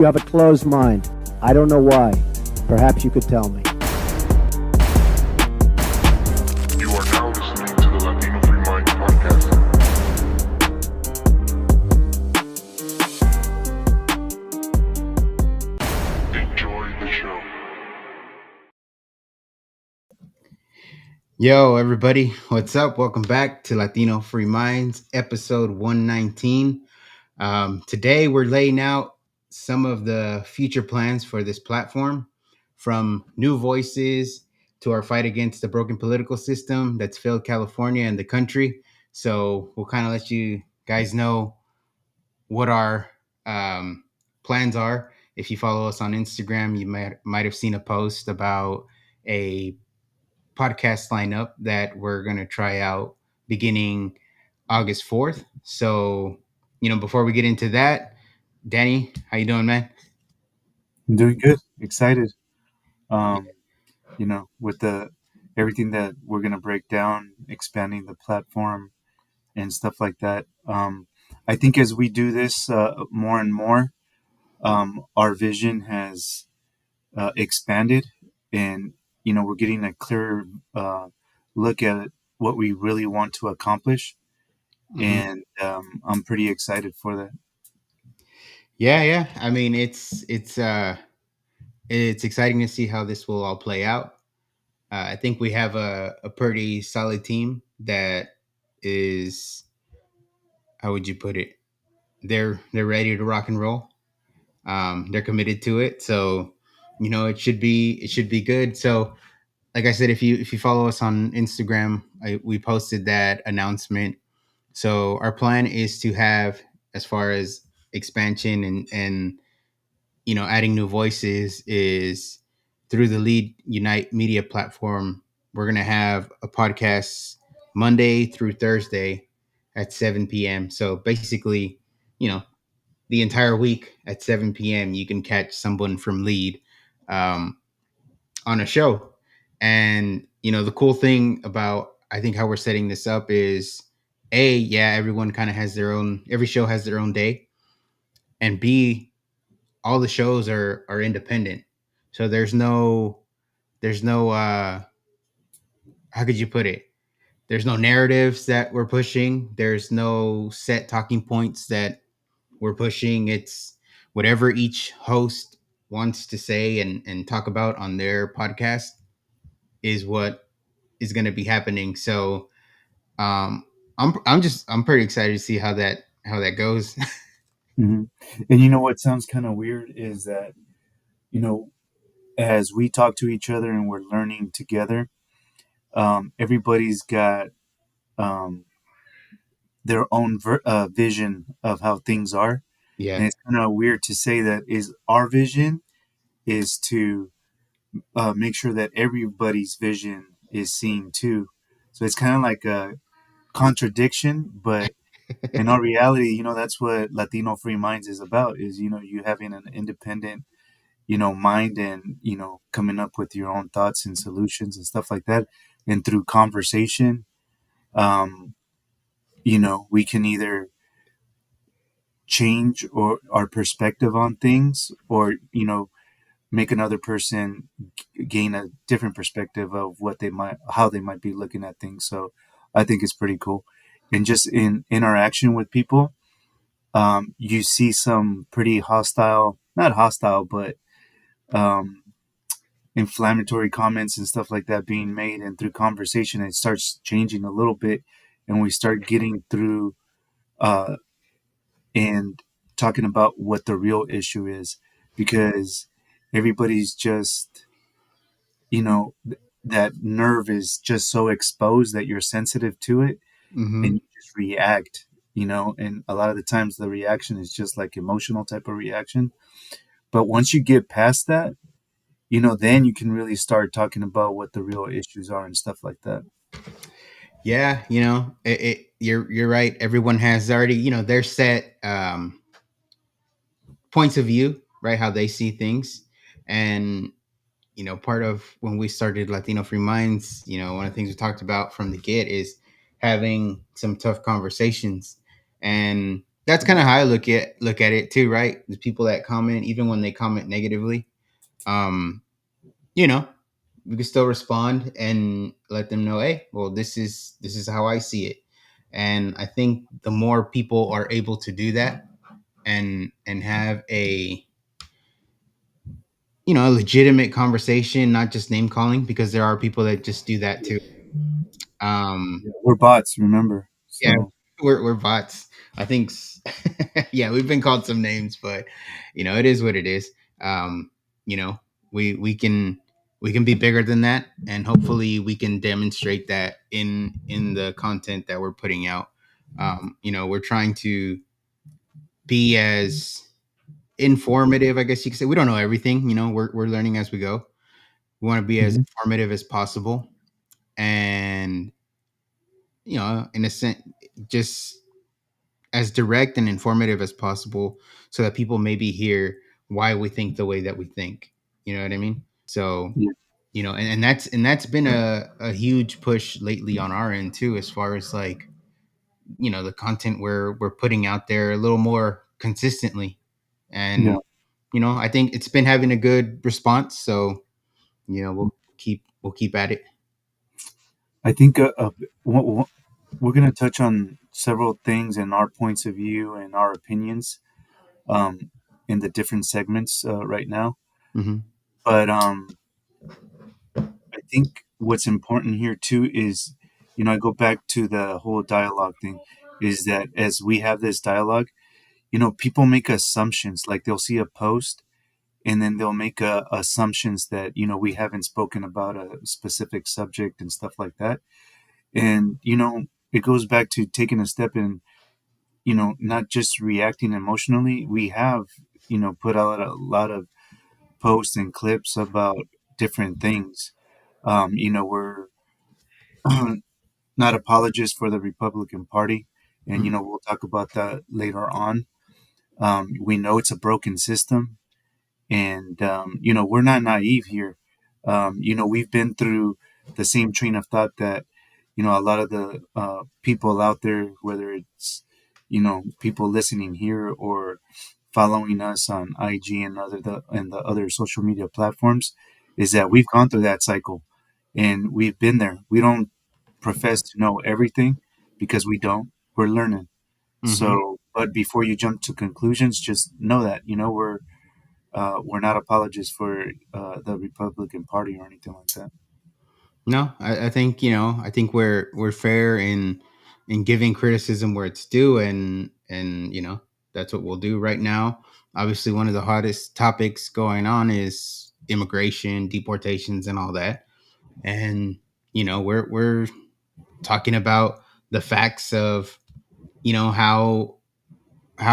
You have a closed mind. I don't know why. Perhaps you could tell me. You are now listening to the Latino Free Mind podcast. Enjoy the show. Yo, everybody, what's up? Welcome back to Latino Free Minds, episode 119. Today, we're laying out some of the future plans for this platform, from new voices to our fight against the broken political system that's failed California and the country. So, we'll kind of let you guys know what our plans are. If you follow us on Instagram, you might have seen a post about a podcast lineup that we're going to try out beginning August 4th. So, before we get into that, Danny, how you doing, man? I'm doing good, excited. With the everything that we're gonna break down, expanding the platform and stuff like that. I think as we do this more and more, our vision has expanded, and we're getting a clearer look at what we really want to accomplish, Hmm. and I'm pretty excited for that. Yeah. I mean, it's exciting to see how this will all play out. I think we have a pretty solid team that is, how would you put it? They're ready to rock and roll. They're committed to it, so it should be good. So, like I said, if you follow us on Instagram, we posted that announcement. So our plan is to have, as far as expansion and adding new voices, is through the Lead Unite Media platform. We're gonna have a podcast Monday through Thursday at 7 p.m. So basically, you know, the entire week at 7 p.m. you can catch someone from Lead. Um, on a show. And the cool thing about, I think, how we're setting this up is, A, yeah, everyone kind of has their own, every show has their own day, and B, all the shows are independent. So there's no how could you put it? There's no narratives that we're pushing. There's no set talking points that we're pushing. It's whatever each host wants to say and talk about on their podcast is what is going to be happening. So um, I'm pretty excited to see how that goes. hmm And what sounds kind of weird is that you know as we talk to each other and we're learning together, everybody's got um, their own vision of how things are, Yeah. and it's kind of weird to say that is our vision is to make sure that everybody's vision is seen too. So it's kind of like a contradiction, but in our reality, that's what Latino Free Minds is about. Is you having an independent mind, and coming up with your own thoughts and solutions and stuff like that, and through conversation, um we can either change or our perspective on things, or make another person gain a different perspective of what they might how they might be looking at things. So I think it's pretty cool. And just in interaction with people, you see some pretty hostile, not hostile, but um inflammatory comments and stuff like that being made, and through conversation it starts changing a little bit, and we start getting through uh and talking about what the real issue is, because everybody's just that nerve is just so exposed that you're sensitive to it, and Hmm. you just react, and a lot of the times the reaction is just like emotional type of reaction. But once you get past that, then you can really start talking about what the real issues are and stuff like that. Yeah. You're right. Everyone has already their set points of view, right? How they see things, and part of when we started Latino Free Minds, one of the things we talked about from the get is having some tough conversations. And that's kind of how I look at it too, right? The people that comment, even when they comment negatively, um, you know, we can still respond and let them know, hey, well, this is how I see it. And I think the more people are able to do that and have a a legitimate conversation, not just name calling, because there are people that just do that too. Um, Yeah, we're bots, remember? yeah, So we're bots. I think, yeah, we've been called some names, but it is what it is. Um, you know, we can be bigger than that, and hopefully we can demonstrate that in the content that we're putting out. We're trying to be as informative, I guess you could say. We don't know everything. We're learning as we go. We want to be as mhm. informative as possible, and in a sense, just as direct and informative as possible, so that people maybe hear why we think the way that we think. You know what I mean? So, Yeah, and that's been a huge push lately on our end too, as far as like the content we're putting out there a little more consistently. yeah. And I think it's been having a good response. So we'll keep at it. I think we're going to touch on several things and our points of view and our opinions um, in the different segments right now. Hmm. But I think what's important here too is, I go back to the whole dialogue thing, is that as we have this dialogue, people make assumptions. Like they'll see a post and then they'll make assumptions that, we haven't spoken about a specific subject and stuff like that. And, it goes back to taking a step in, not just reacting emotionally. We have, put out a lot of posts and clips about different things. We're not apologists for the Republican Party. And, we'll talk about that later on. We know it's a broken system. And, we're not naive here. We've been through the same train of thought that, a lot of the people out there, whether it's, people listening here or following us on IG and the other social media platforms, is that we've gone through that cycle and we've been there. We don't profess to know everything because we don't. We're learning. Hmm. So, but before you jump to conclusions, just know that we're not apologists for the Republican Party or anything like that. No, I think we're fair in giving criticism where it's due, and that's what we'll do right now. Obviously, one of the hottest topics going on is immigration, deportations, and all that. And we're talking about the facts of how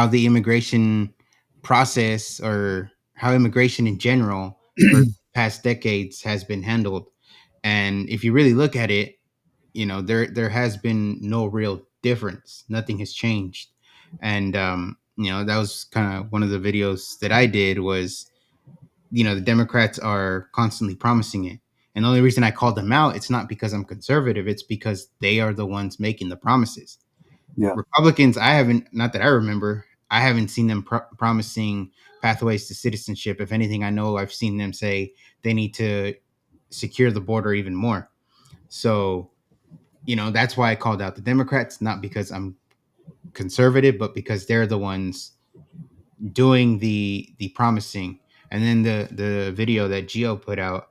the immigration process, or how immigration in general for past decades has been handled. And if you really look at it, there has been no real difference. Nothing has changed. And that was kind of one of the videos that I did. Was the Democrats are constantly promising it. And the only reason I called them out, it's not because I'm conservative, it's because they are the ones making the promises. Yeah, Republicans, I haven't, not that I remember, I haven't seen them promising pathways to citizenship. If anything, I know I've seen them say they need to secure the border even more. So, that's why I called out the Democrats, not because I'm conservative, but because they're the ones doing the promising. And then the video that Geo put out,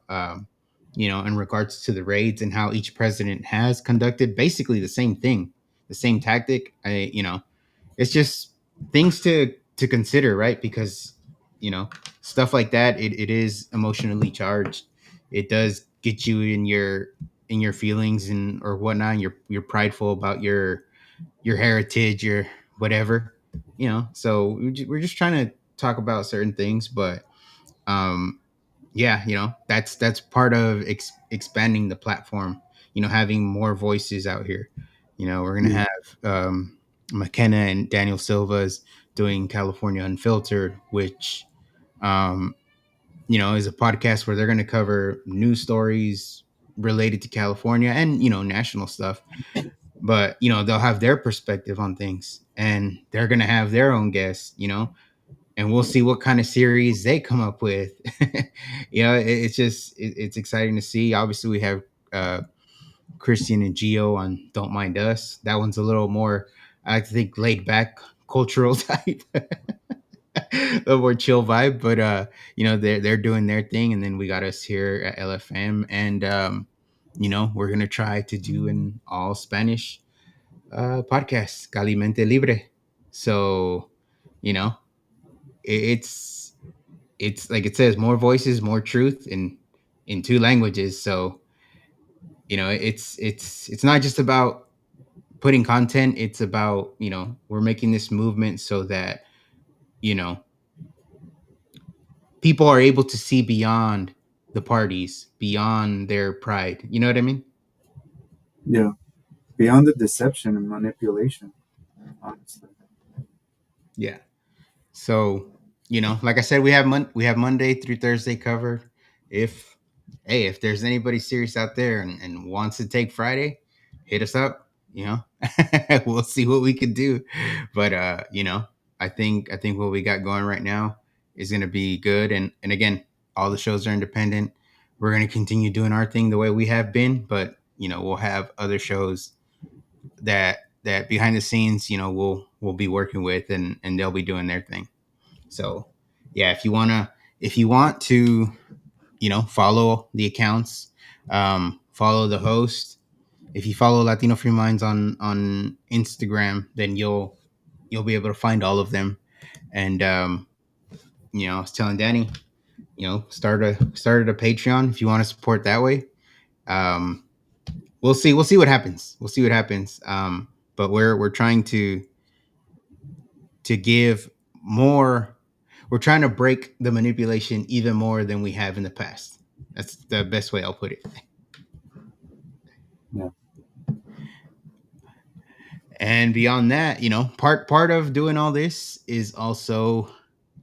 in regards to the raids and how each president has conducted basically the same thing, the same tactic. It's just things to consider, right? Because stuff like that, it is emotionally charged. It does get you in your feelings and or whatnot. And you're prideful about your heritage, your whatever. So we're just trying to talk about certain things. But um yeah, that's part of expanding the platform, having more voices out here. We're gonna yeah, have McKenna and Daniel Silva's doing California Unfiltered, which um is a podcast where they're gonna cover news stories related to California and national stuff. but they'll have their perspective on things, and they're gonna have their own guests, and we'll see what kind of series they come up with. It's just it's exciting to see. Obviously, we have uh, Christian and Geo on Don't Mind Us. That one's a little more, I think, laid back, cultural type, a more chill vibe. But they're doing their thing, and then we got us here at LFM, and we're gonna try to do an all Spanish podcast, Calimente Libre. So, you know, it's like it says, more voices, more truth in two languages. So, it's not just about putting content. It's about, we're making this movement so that, you know, people are able to see beyond the parties, beyond their pride. You know what I mean? Yeah, beyond the deception and manipulation, honestly. Yeah. So, like I said, we have Monday through Thursday covered. If if there's anybody serious out there and wants to take Friday, hit us up. We'll see what we can do. But I think what we got going right now is gonna be good. And again, all the shows are independent. We're gonna continue doing our thing the way we have been, but we'll have other shows that behind the scenes, we'll be working with, and they'll be doing their thing. So yeah, if you want to, follow the accounts, follow the host. If you follow Latino Free Minds on Instagram, then you'll be able to find all of them. And I was telling Danny, started a Patreon if you want to support that way. Um, we'll see what happens. We'll see what happens. But we're trying to give more. We're trying to break the manipulation even more than we have in the past. That's the best way I'll put it. Yeah. And beyond that, part of doing all this is also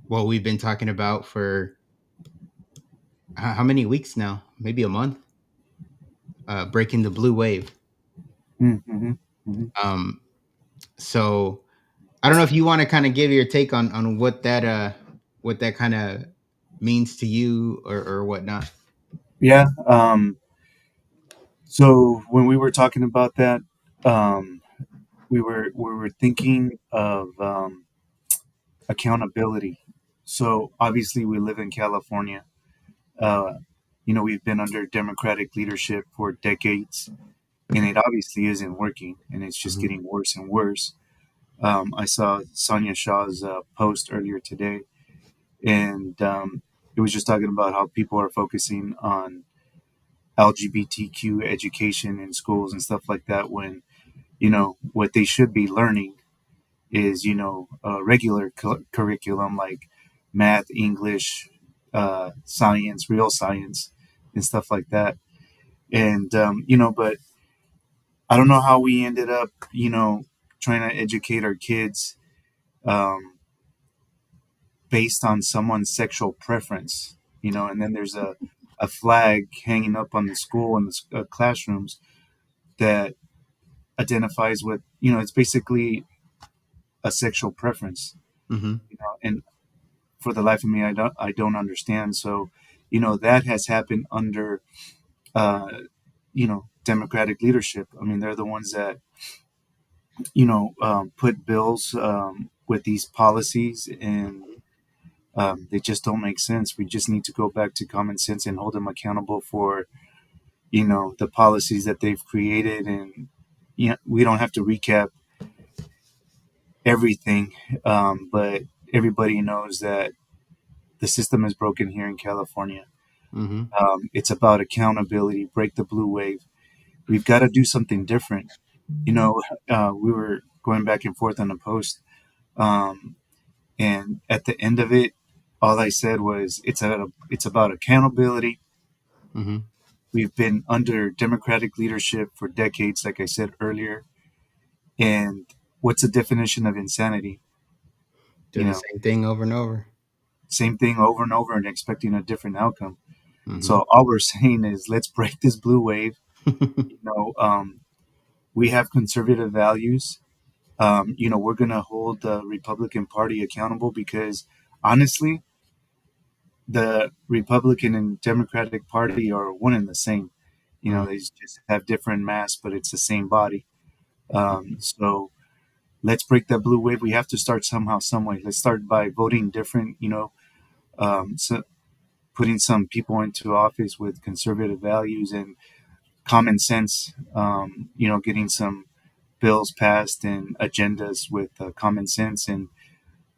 what we've been talking about for how many weeks now? Maybe a month. Breaking the blue wave. Mm-hmm. Mm-hmm. Um, so I don't know if you want to kind of give your take on what that kind of means to you or whatnot. Yeah. So when we were talking about that, um, we were thinking of accountability. So obviously, we live in California. Uh, we've been under Democratic leadership for decades, and it obviously isn't working, and it's just Hmm. getting worse and worse. I saw Sonia Shaw's post earlier today, and it was just talking about how people are focusing on LGBTQ education in schools and stuff like that when what they should be learning is a regular curriculum like math, English, science, real science, and stuff like that. And but I don't know how we ended up trying to educate our kids um, based on someone's sexual preference. And then there's a flag hanging up on the school and the classrooms that identifies with it's basically a sexual preference. Hmm. And for the life of me, I don't understand. So that has happened under uh, democratic leadership. I mean, they're the ones that put bills with these policies, and they just don't make sense. We just need to go back to common sense and hold them accountable for the policies that they've created. And we don't have to recap everything, but everybody knows that the system is broken here in California. Hmm. It's about accountability, break the blue wave. We've got to do something different. We were going back and forth on the post, um, and at the end of it, all I said was it's about accountability. Hmm. We've been under Democratic leadership for decades, like I said earlier. And what's the definition of insanity? You Doing the know, same thing over and over. same thing over and over and expecting a different outcome. Hmm. So all we're saying is let's break this blue wave. You know, um, we have conservative values. We're going to hold the Republican Party accountable because honestly, the Republican and Democratic Party are one and the same. Mm. They just have different masks, but it's the same body. So let's break that blue wave. We have to start somehow, some way. Let's start by voting different. So putting some people into office with conservative values and common sense. Getting some bills passed and agendas with common sense and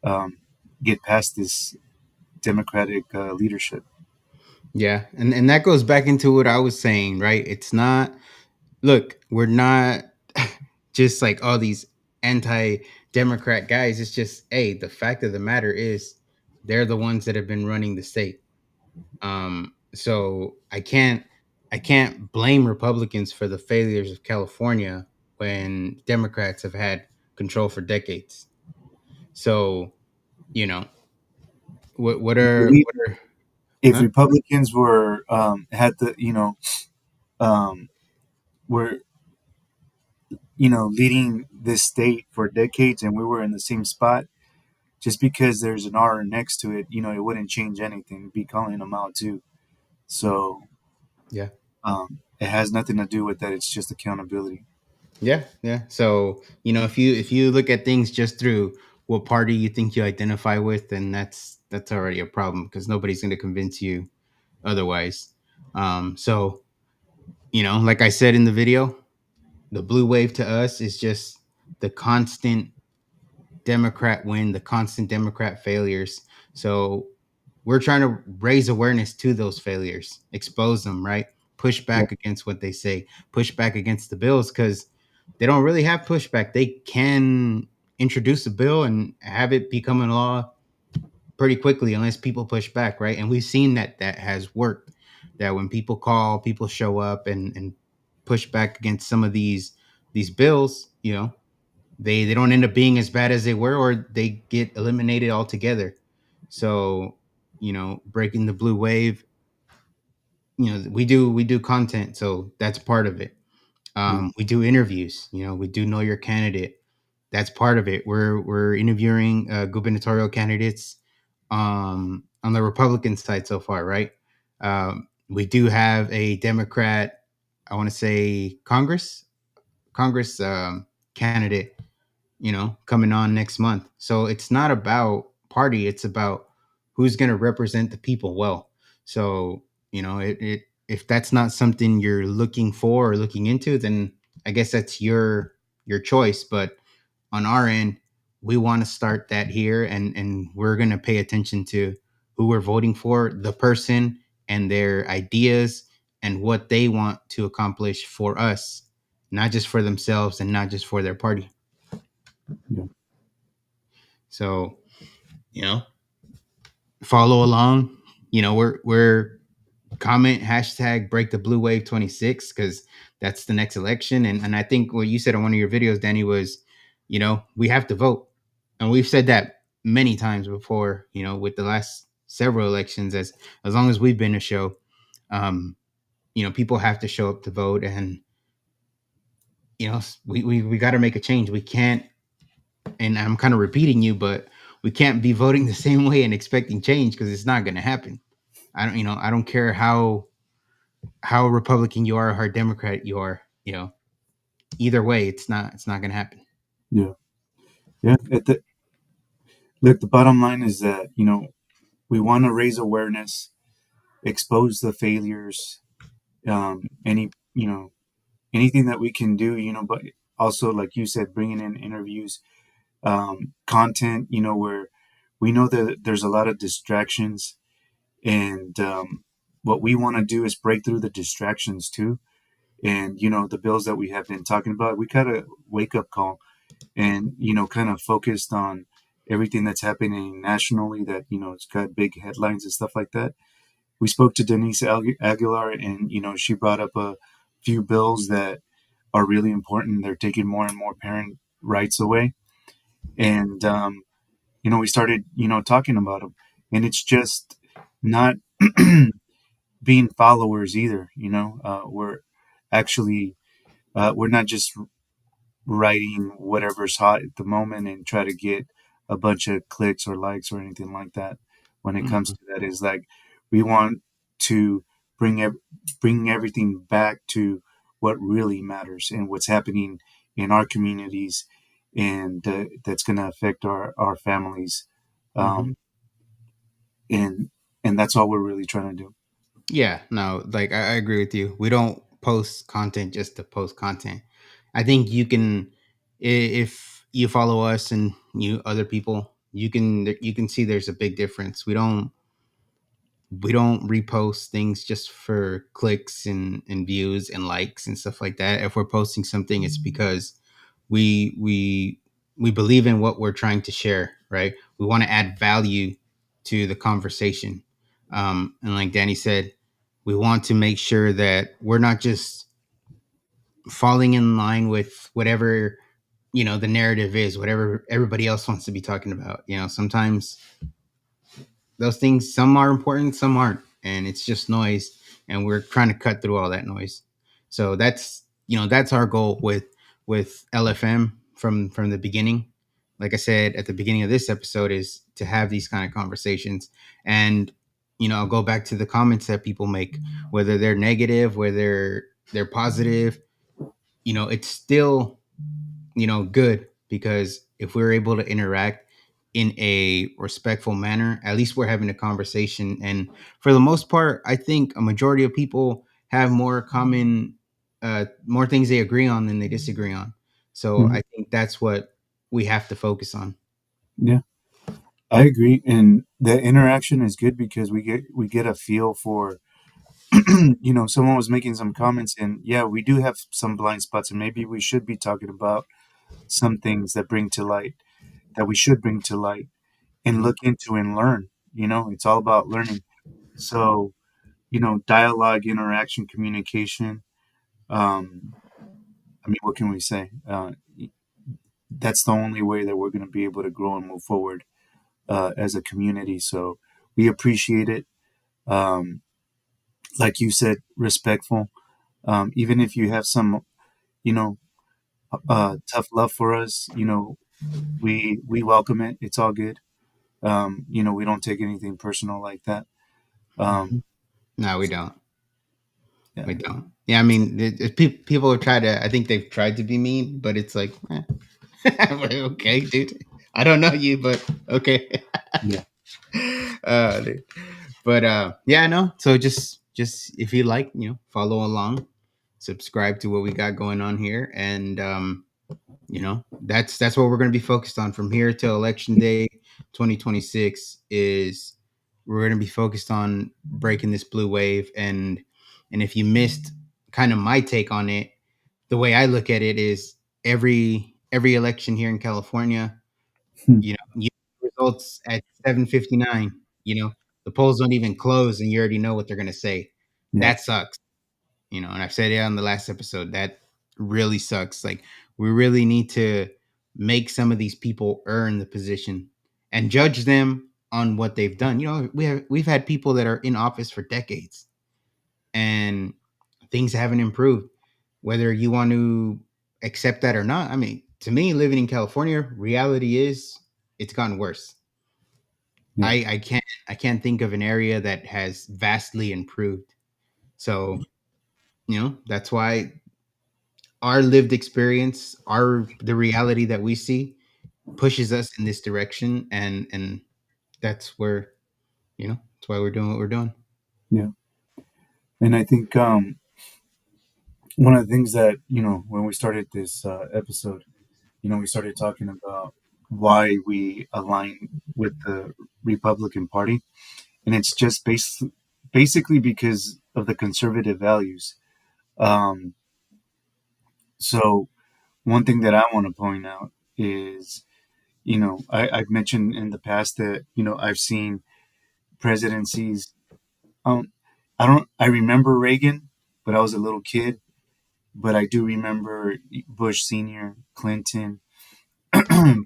um, get past this Democratic leadership. Yeah, and that goes back into what I was saying, right? It's not, look, we're not just like all these anti-democrat guys. It's just, hey, the fact of the matter is they're the ones that have been running the state. So I can't blame Republicans for the failures of California when Democrats have had control for decades. So, you know, what I are believe what are if huh? Republicans were had the um, were leading this state for decades and we were in the same spot, just because there's an R next to it, it wouldn't change anything. It'd be calling them out too. So Yeah. it has nothing to do with that. It's just accountability. Yeah, yeah. So, if you look at things just through what party you think you identify with, then that's already a problem because nobody's going to convince you otherwise. So, like I said in the video, the blue wave to us is just the constant Democrat win, the constant Democrat failures. So we're trying to raise awareness to those failures, expose them, right? Push Yeah, back against what they say, push back against the bills because they don't really have pushback. They can introduce a bill and have it become a law pretty quickly unless people push back, right? And we've seen that that has worked. That when people call, people show up and push back against some of these bills, they don't end up being as bad as they were or they get eliminated altogether. So, breaking the blue wave, we do content, so that's part of it. yeah, We do interviews, we do know your candidate. That's part of it. We're interviewing gubernatorial candidates on the Republican side so far, right? We do have a Democrat, I want to say Congress candidate, coming on next month. So it's not about party, it's about who's going to represent the people well. So, if that's not something you're looking for or looking into, then I guess that's your choice. But on our end, we want to start that here and we're going to pay attention to who we're voting for, the person and their ideas and what they want to accomplish for us, not just for themselves and not just for their party. yeah, So, you know, follow along. We're comment hashtag break the blue wave 26 because that's the next election. And I think what you said on one of your videos, Danny, was, we have to vote. And we've said that many times before, with the last several elections, as long as we've been a show, um, people have to show up to vote. And, we got to make a change. We can't, and I'm kind of repeating you, but we can't be voting the same way and expecting change because it's not going to happen. I don't care how Republican you are or how Democrat you are, either way, it's not going to happen. yeah, yeah. Look, the bottom line is that we want to raise awareness, expose the failures, any anything that we can do, but also like you said, bringing in interviews, content, where we know that there's a lot of distractions, and what we want to do is break through the distractions too. And the bills that we have been talking about, we kind of wake up call and kind of focused on everything that's happening nationally, that it's got big headlines and stuff like that. We spoke to Denise Aguilar, and she brought up a few bills that are really important. They're taking more and more parent rights away, and we started talking about them, and it's just not being followers either. We're actually we're not just writing whatever's hot at the moment and try to get a bunch of clicks or likes or anything like that. When it comes Mhm. to that, is like we want to bring bring everything back to what really matters and what's happening in our communities, and that's going to affect our families, Mhm. um, and and that's all we're really trying to do. Yeah, no, like I agree with you. We don't post content just to post content. I think you can, if you follow us and you other people, you can see there's a big difference. We don't repost things just for clicks and views and likes and stuff like that. If we're posting something, it's because we we we believe in what we're trying to share, right? We want to add value to the conversation. And like Danny said, we want to make sure that we're not just falling in line with whatever the narrative is, whatever everybody else wants to be talking about. Sometimes those things, some are important, some aren't, and it's just noise, and we're trying to cut through all that noise. So that's our goal with LFM from the beginning. Like I said at the beginning of this episode, is to have these kind of conversations. And I'll go back to the comments that people make, whether they're negative, whether they're positive. It's still good, because if we're able to interact in a respectful manner, at least we're having a conversation. And for the most part, I think a majority of people have more things they agree on than they disagree on. So Mhm. I think that's what we have to focus on. Yeah, I agree, and the interaction is good because we get a feel for someone was making some comments, and yeah, we do have some blind spots, and maybe we should be talking about some things that we should bring to light and Mhm. look into and learn. It's all about learning. So, dialogue, interaction, communication. Um, I mean, what can we say? That's the only way that we're going to be able to grow and move forward as a community. So we appreciate it. Um, like you said, respectful. Even if you have some, you know, tough love for us, we welcome it. It's all good. We don't take anything personal like that. Um, No, we so, don't. yeah, We don't. Yeah, I mean, people have tried to. I think they've tried to be mean, but it's like, okay, dude. I don't know you, but okay. yeah, Dude. But yeah, no. So just if you like, follow along, subscribe to what we got going on here, and that's what we're going to be focused on from here till election day 2026. Is we're going to be focused on breaking this blue wave. And if you missed kind of my take on it, the way I look at it is every election here in California, you results at 7:59. The polls don't even close, and you already know what they're going to say. yeah, That sucks. And I've said it on the last episode, that really sucks. Like, we really need to make some of these people earn the position and judge them on what they've done. We've had people that are in office for decades, and things haven't improved, whether you want to accept that or not. I mean, to me, living in California, reality is it's gotten worse. yeah, I can't think of an area that has vastly improved. So, that's why our lived experience, the reality that we see, pushes us in this direction. And that's where, that's why we're doing what we're doing. yeah. And I think one of the things that when we started this episode, we started talking about why we align with the Republican Party, and it's just basically because of the conservative values. Um, so one thing that I want to point out is, I've mentioned in the past that I've seen presidencies. Um, I remember Reagan, but I was a little kid. But I do remember Bush Senior, Clinton,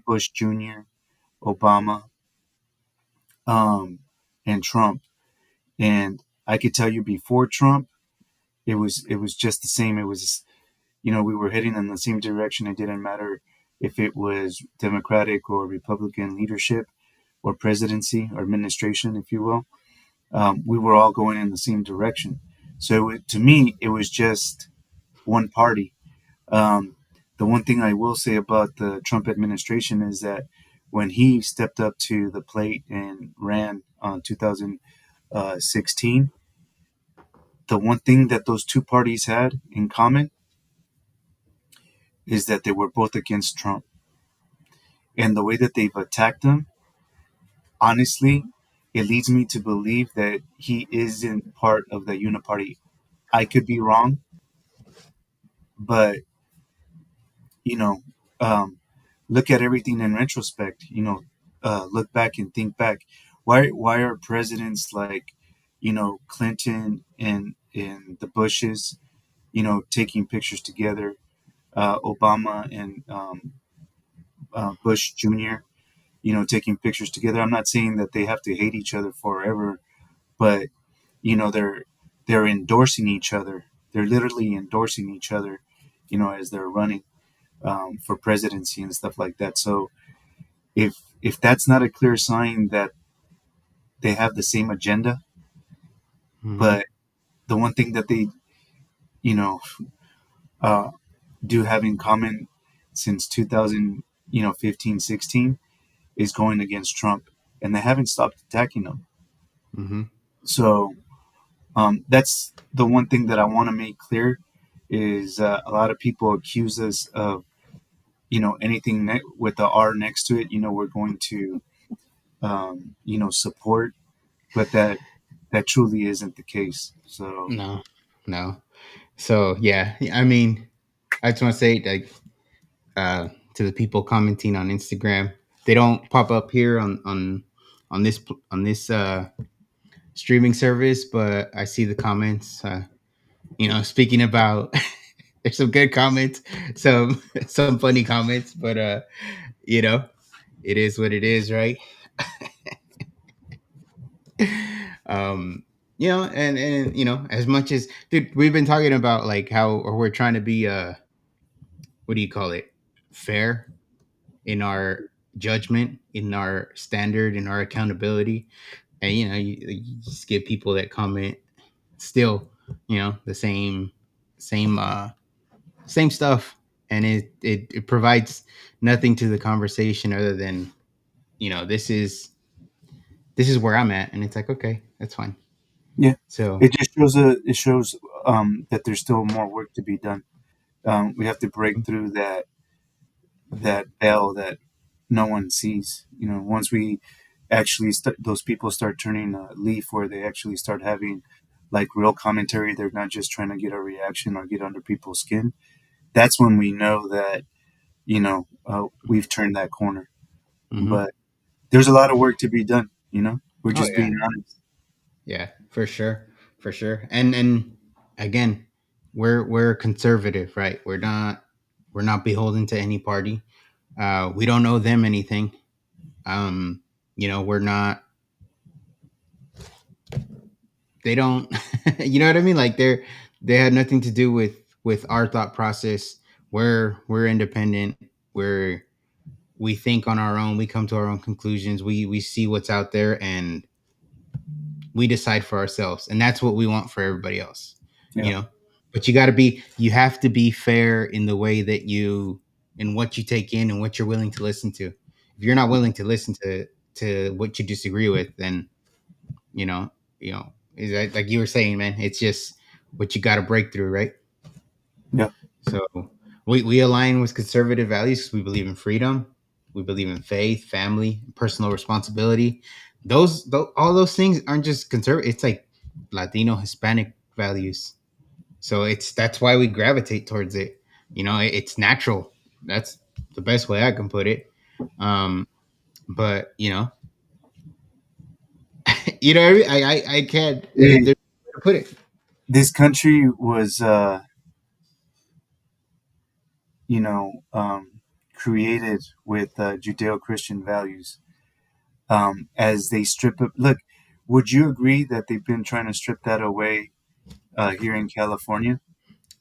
Bush Jr., Obama, and Trump. And I could tell you before Trump, it was just the same. It was we were heading in the same direction. It didn't matter if it was Democratic or Republican leadership or presidency or administration, if you will. We were all going in the same direction. So to me, it was just one party. Um, the one thing I will say about the Trump administration is that when he stepped up to the plate and ran on 2016, the one thing that those two parties had in common is that they were both against Trump. And the way that they've attacked him, honestly, it leads me to believe that he isn't part of the uniparty. I could be wrong, but you know, um, look at everything in retrospect. Look back and think back. Why are presidents like, Clinton and the Bushes, taking pictures together? Obama and Bush Jr., taking pictures together. I'm not saying that they have to hate each other forever, but they're endorsing each other. They're literally endorsing each other, as they're running for presidency and stuff like that. So if that's not a clear sign that they have the same agenda, Mm-hmm. but the one thing that they you know uh, do have in common since 2000, 15, 16 is going against Trump, and they haven't stopped attacking him. Mm-hmm. So that's the one thing that I want to make clear is a lot of people accuse us of anything with the R next to it. We're going to support, but that truly isn't the case. So No, no. So yeah, I mean, I just want to say like to the people commenting on Instagram, they don't pop up here on this streaming service, but I see the comments. Speaking about, there's some good comments, some some funny comments, but you know, it is what it is, right? um, and as much as dude, we've been talking about like how or we're trying to be what do you call it, fair in our judgment, in our standard, in our accountability, and you just get people that comment still, the same stuff, and it provides nothing to the conversation other than this is where I'm at, and it's like okay, that's fine. yeah, So it shows that there's still more work to be done. We have to break through that veil that no one sees. Once we actually those people start turning a leaf where they actually start having like real commentary, they're not just trying to get a reaction or get under people's skin. That's when we know that we've turned that corner. mhm. But there's a lot of work to be done. We're Oh just yeah, being honest. yeah, for sure, for sure. And again, we're conservative, right? We're not beholden to any party. We don't owe them anything. We're not. They don't. You know what I mean? Like they had nothing to do with our thought process. We're independent. We think on our own. We come to our own conclusions. We see what's out there and we decide for ourselves, and that's what we want for everybody else. Yeah, You know, but you have to be fair in the way that in what you take in and what you're willing to listen to. If you're not willing to listen to what you disagree with, then you know, is that like you were saying, man? It's just what you got to break through, right? yeah, So we align with conservative values because we believe in freedom, we believe in faith, family, personal responsibility. All those things aren't just conservative. It's like Latino, Hispanic values. So that's why we gravitate towards it. It's natural. That's the best way I can put it. But what I mean? I can't. It, There's no way to put it. this country was you know created with Judeo-Christian values. As they strip up, look, would you agree that they've been trying to strip that away here in California?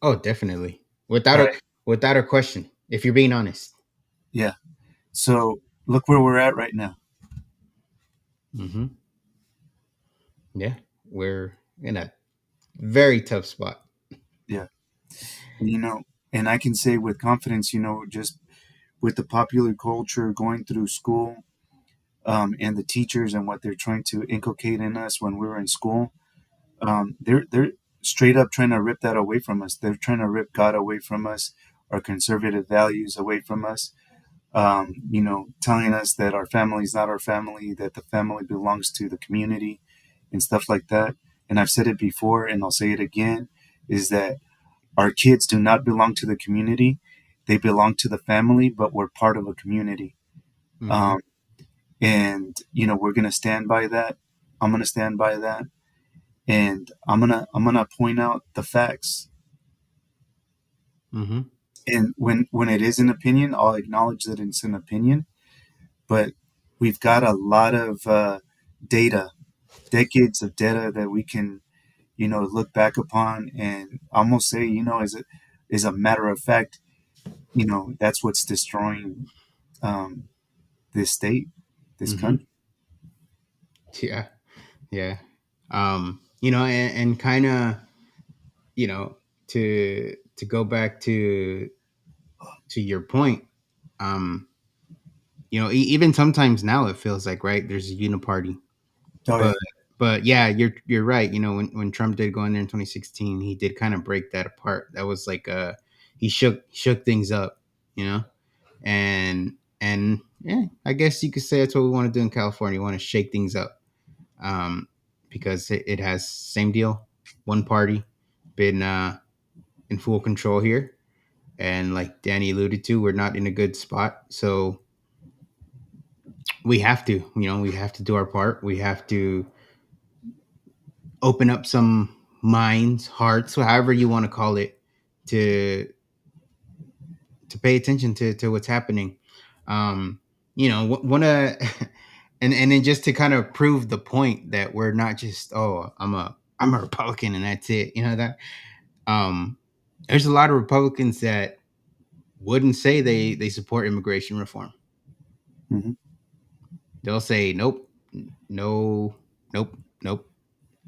Oh, definitely. without a right? without a question. If you're being honest. Yeah. So look where we're at right now. Hmm. Yeah, we're in a very tough spot. Yeah. You know, and I can say with confidence, just with the popular culture going through school, and the teachers and what they're trying to inculcate in us when we were in school, they're straight up trying to rip that away from us. They're trying to rip God away from us, our conservative values away from us. Telling us that our family is not our family, that the family belongs to the community, and stuff like that. And I've said it before, and I'll say it again: is that our kids do not belong to the community; they belong to the family, but we're part of a community. Hmm. Um, and we're gonna stand by that. I'm gonna stand by that, and I'm gonna point out the facts. Hmm. And when it is an opinion, I'll acknowledge that it's an opinion. But we've got a lot of data, decades of data that we can look back upon and almost say is a matter of fact. That's what's destroying um, this state, this Hmm. country. Yeah, yeah. And kind of, you know, to go back to your point, um, even sometimes now it feels like, right, there's a uniparty, Oh but yeah. yeah, you're right. When Trump did go in there in 2016, he did kind of break that apart. That was like he shook things up, you know, and yeah, I guess you could say that's what we want to do in California. We want to shake things up, um, because it has same deal, one party, been in full control here, and like Danny alluded to, we're not in a good spot. So we have to do our part. We have to open up some minds, hearts, however you want to call it, to pay attention to what's happening. One and then just to kind of prove the point that we're not just, oh, I'm a Republican and that's it. That um there's a lot of Republicans that wouldn't say they support immigration reform. Hmm. They'll say nope, no, nope, nope.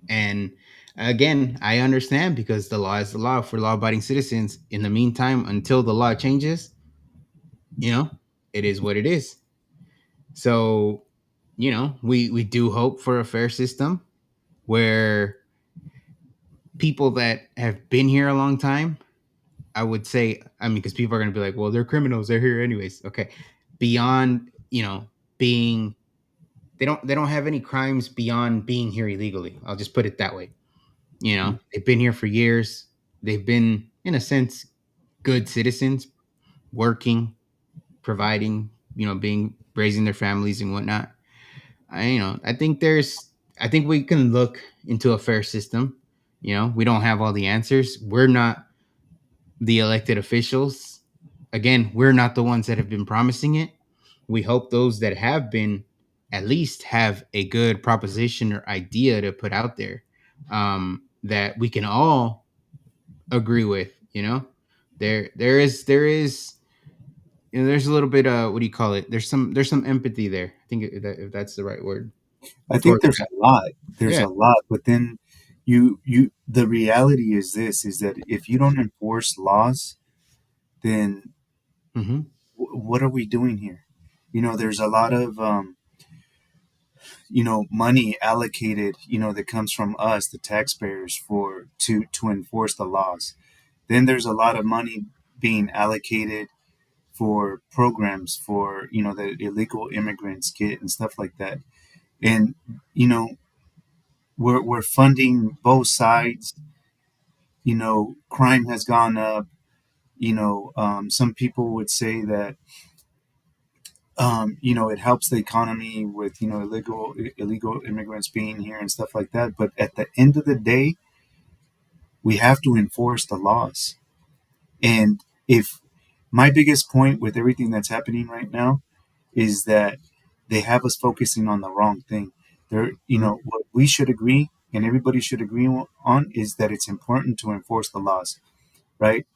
And again, I understand because the law is the law for law abiding citizens. In the meantime, until the law changes, you know, it is what it is. So, we do hope for a fair system where people that have been here a long time, I would say, I mean, because people are going to be like, well, they're criminals, they're here anyways. Okay. Beyond, being, they don't have any crimes beyond being here illegally. I'll just put it that way. They've been here for years. They've been, in a sense, good citizens, working, providing, being raising their families and whatnot. I think we can look into a fair system. We don't have all the answers. We're not the elected officials. Again, we're not the ones that have been promising it. We hope those that have been at least have a good proposition or idea to put out there, that we can all agree with. There is there's a little bit what do you call it? There's some empathy there. I think if that's the right word I think towards there's that. a lot. There's Yeah. a lot, but then the reality is this: is that if you don't enforce laws, then Mm-hmm. what are we doing here? There's a lot of money allocated, that comes from us, the taxpayers, for to enforce the laws. Then there's a lot of money being allocated for programs for the illegal immigrants get and stuff like that. And you know we're funding both sides. Crime has gone up. Some people would say that it helps the economy with illegal immigrants being here and stuff like that. But at the end of the day, we have to enforce the laws. And if my biggest point with everything that's happening right now is that they have us focusing on the wrong thing. What we should agree and everybody should agree on is that it's important to enforce the laws, right?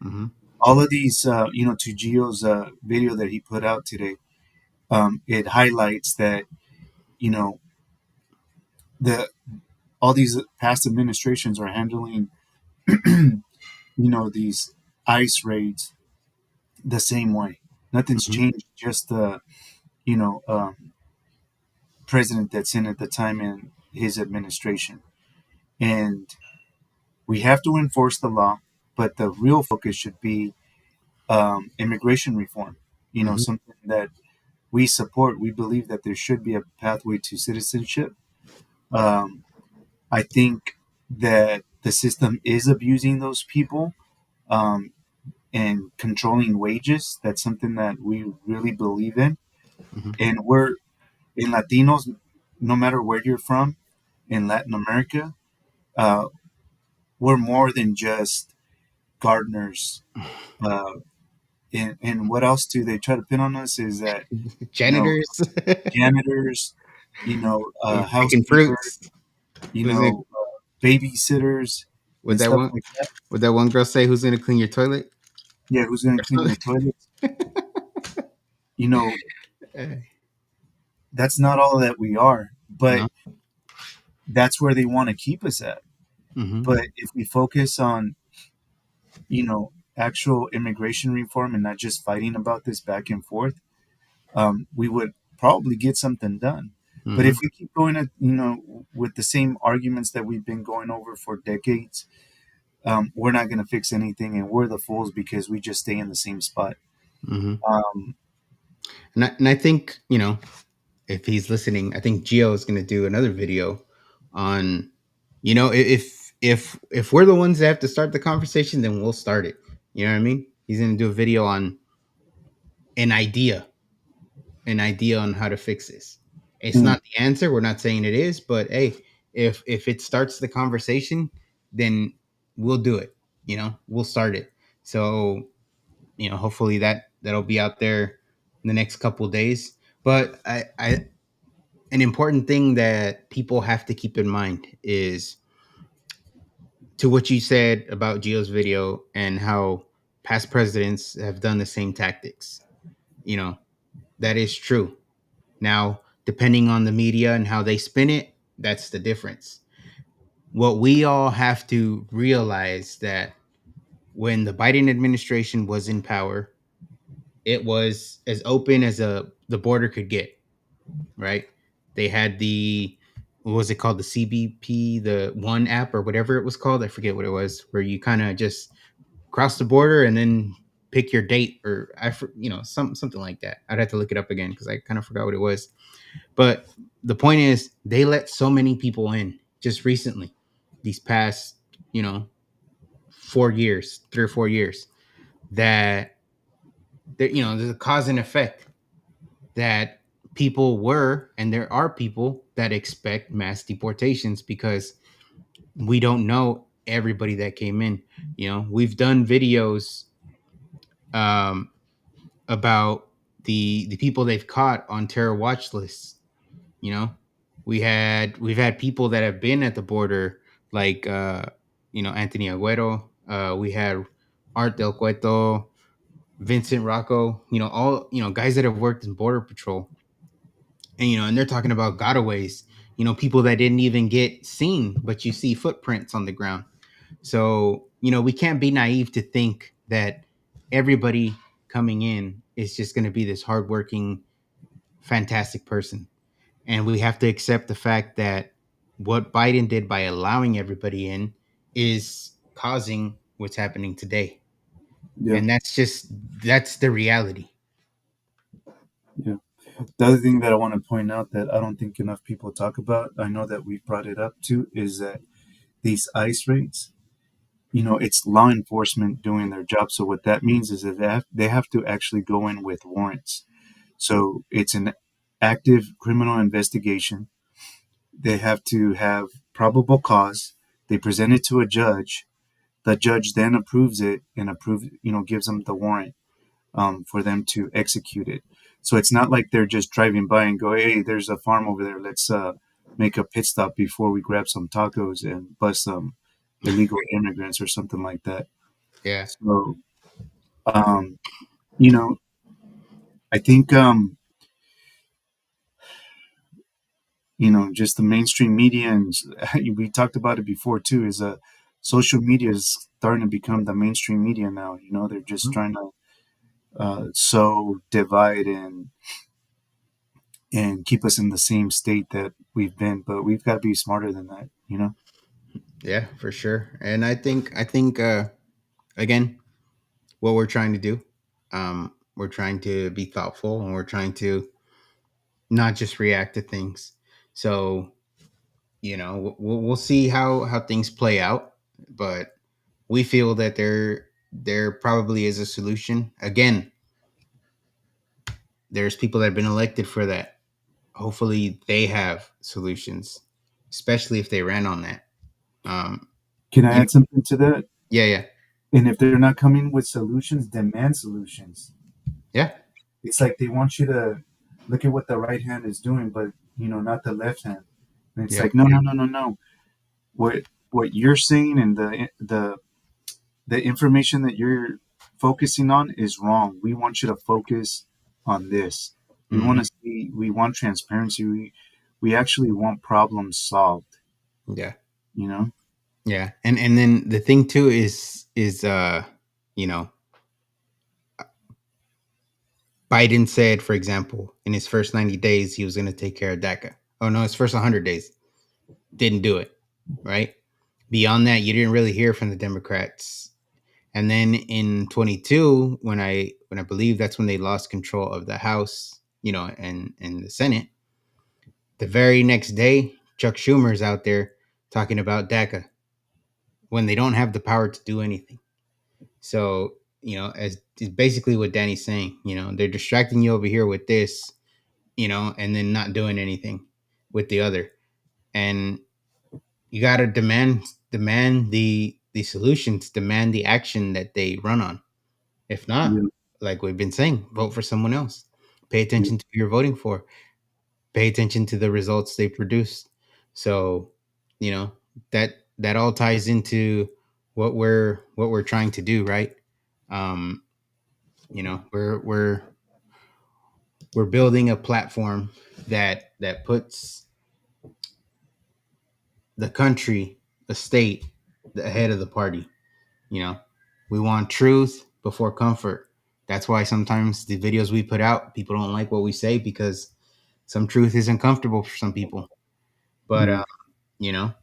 Mm-hmm. All of these, to Gio's video that he put out today, it highlights that you know the all these past administrations are handling these ICE raids the same way. Nothing's Mm-hmm. changed. Just the you know president that's in at the time in his administration, and we have to enforce the law. But the real focus should be immigration reform. Mm-hmm. Something that we support. We believe that there should be a pathway to citizenship. Um, I think that the system is abusing those people um, and controlling wages. That's something that we really believe in. Mm-hmm. And we're in Latinos, no matter where you're from in Latin America, uh, we're more than just gardeners. Uh, and what else do they try to pin on us is that, you know, Janitors. janitors, Picking housekeepers, fruits. you Was it? know, babysitters Would and that stuff one? like that. Would that one girl say, "Who's gonna clean your toilet?" Yeah, who's going to clean your toilets? You know, that's not all that we are, but No. that's where they want to keep us at. Mm-hmm. But if we focus on, actual immigration reform and not just fighting about this back and forth, we would probably get something done. But Mm-hmm. if we keep going with the same arguments that we've been going over for decades, we're not going to fix anything, and we're the fools because we just stay in the same spot. Mm-hmm. Um, And I think if he's listening, I think Gio is gonna do another video on if we're the ones that have to start the conversation, then we'll start it. You know what I mean? He's gonna do a video on an idea, an idea on how to fix this. It's mm, not the answer. We're not saying it is, but hey, if it starts the conversation, then we'll do it. We'll start it. So hopefully that'll be out there in the next couple of days. But an important thing that people have to keep in mind is to what you said about Gio's video and how past presidents have done the same tactics. You know, that is true. Now, depending on the media and how they spin it, that's the difference. What we all have to realize that when the Biden administration was in power, it was as open as the border could get, right? They had the what was it called, the CBP, the One app or whatever it was called. I forget what it was, where you kind of just cross the border and then pick your date or something like that. I'd have to look it up again because I kind of forgot what it was. But the point is, they let so many people in just recently, these past, 4 years, 3 or 4 years, that there's a cause and effect that people were, and there are people that expect mass deportations because we don't know everybody that came in. We've done videos um, about the people they've caught on terror watch lists. You know, we've had people that have been at the border, like Anthony Agüero. We had Art Del Cueto, Vincent Rocco. All guys that have worked in border patrol, and they're talking about gotaways. People that didn't even get seen, but you see footprints on the ground. So we can't be naive to think that everybody coming in is just going to be this hardworking, fantastic person. And we have to accept the fact that what Biden did by allowing everybody in is causing what's happening today. yeah, And that's the reality. yeah. The other thing that I want to point out that I don't think enough people talk about, I know that we brought it up too, is that these ICE raids, it's law enforcement doing their job. So what that means is that they have to actually go in with warrants. So it's an active criminal investigation. They have to have probable cause. They present it to a judge. The judge then approves it and gives them the warrant for them to execute it. So it's not like they're just driving by and go, "Hey, there's a farm over there. Let's make a pit stop before we grab some tacos and bust some illegal immigrants or something like that." Yeah. So Um, you know, I think just the mainstream media, and we talked about it before too, is social media is starting to become the mainstream media now. They're just Mhm. trying to sow, divide, and keep us in the same state that we've been. But we've got to be smarter than that. Yeah, for sure. And I think again, what we're trying to do, we're trying to be thoughtful, and we're trying to not just react to things. So we'll see how things play out, but we feel that there probably is a solution. Again, there's people that have been elected for that. Hopefully they have solutions, especially if they ran on that. um Can I you know, add something to that? yeah, yeah, And if they're not coming with solutions, demand solutions. yeah. It's like they want you to look at what the right hand is doing, but not the left hand. And it's Yep. like, no, no, no, no, no. What you're saying and the information that you're focusing on is wrong. We want you to focus on this. We want Hmm. to see. We want transparency. We actually want problems solved. Yeah, You know. yeah. And then the thing too is you know Biden said, for example, in his first 90 days he was going to take care of DACA. Oh no, his first 100 days didn't do it, right? Beyond that, you didn't really hear from the Democrats. And then in 22, when I believe that's when they lost control of the House, and the Senate, the very next day, Chuck Schumer's out there talking about DACA when they don't have the power to do anything. So, as is basically what Danny's saying, they're distracting you over here with this, and then not doing anything with the other. And you got to demand the solutions, demand the action that they run on. If not, Yeah. like we've been saying, vote for someone else. Pay Yeah. attention to who you're voting for. Pay attention to the results they produce. So, you know, that all ties into what we're trying to do, right? Um, we're building a platform that puts the country, the state, ahead of the party. You know, we want truth before comfort. That's why sometimes the videos we put out, people don't like what we say because some truth isn't comfortable for some people. But Yeah. you know,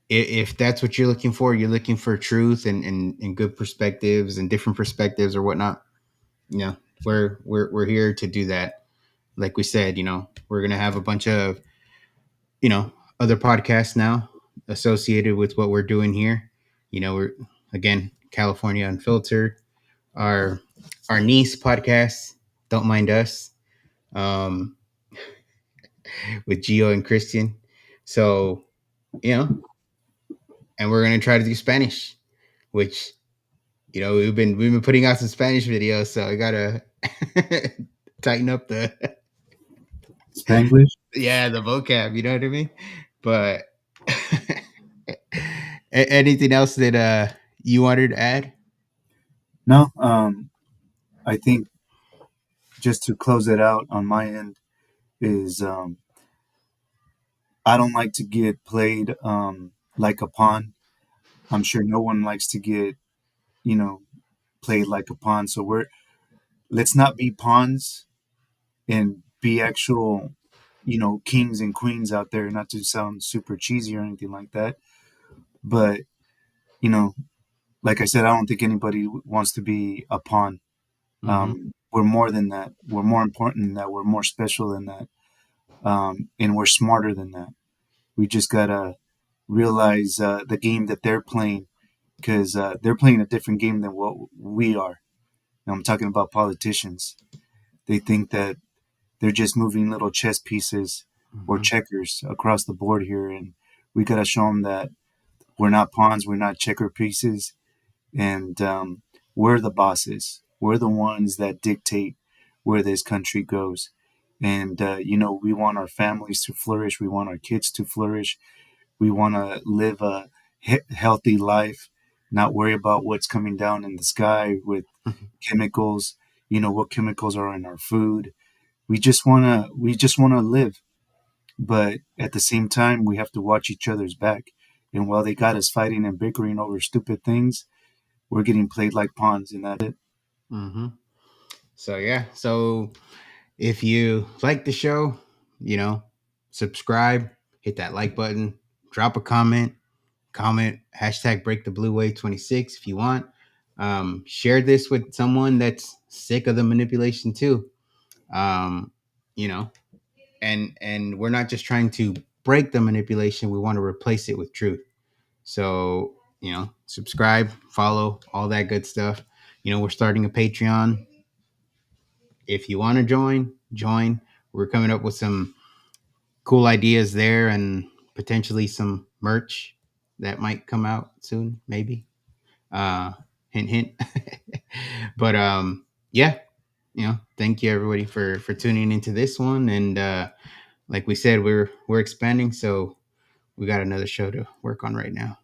if that's what you're looking for truth and good perspectives and different perspectives or whatnot. You know, we're here to do that. Like we said, we're gonna have a bunch of you know other podcasts now associated with what we're doing here. We're again California Unfiltered, our our niece podcast. Don't mind us, um, with Gio and Christian. So you know, and we're gonna try to do Spanish, which we've been putting out some Spanish videos, so I gotta tighten up the Spanglish. yeah, the vocab. You know what I mean? But anything else that you wanted to add? No. I think just to close it out on my end is I don't like to get played like a pawn. I'm sure no one likes to get you know played like a pawn. So let's not be pawns and be actual kings and queens out there. Not to sound super cheesy or anything like that, but you know, like I said, I don't think anybody wants to be a pawn. Mm-hmm. We're more than that. We're more important than that. We're more special than that, and we're smarter than that. We just gotta realize the game that they're playing because they're playing a different game than what we are. And I'm talking about politicians. They think that they're just moving little chess pieces or Mm-hmm. checkers across the board here, and we gotta show them that we're not pawns, we're not checker pieces, and we're the bosses. We're the ones that dictate where this country goes. And we want our families to flourish. We want our kids to flourish. We want to live a healthy life, not worry about what's coming down in the sky with chemicals, what chemicals are in our food. We just want to live, but at the same time we have to watch each other's back. And while they got us fighting and bickering over stupid things, we're getting played like pawns, and that's it. Mm-hmm. So yeah. So if you like the show, you know, subscribe, hit that like button, drop a comment hashtag break the blue wave 26 if you want. Share this with someone that's sick of the manipulation too. Um, you know, and we're not just trying to break the manipulation, we want to replace it with truth. So, subscribe, follow, all that good stuff. We're starting a Patreon. If you want to join. We're coming up with some cool ideas there and potentially some merch that might come out soon, maybe. Uh, hint, hint. But yeah, thank you everybody for tuning into this one. And like we said, we're expanding, so we got another show to work on right now.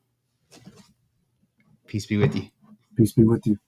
Peace be with you. Peace be with you.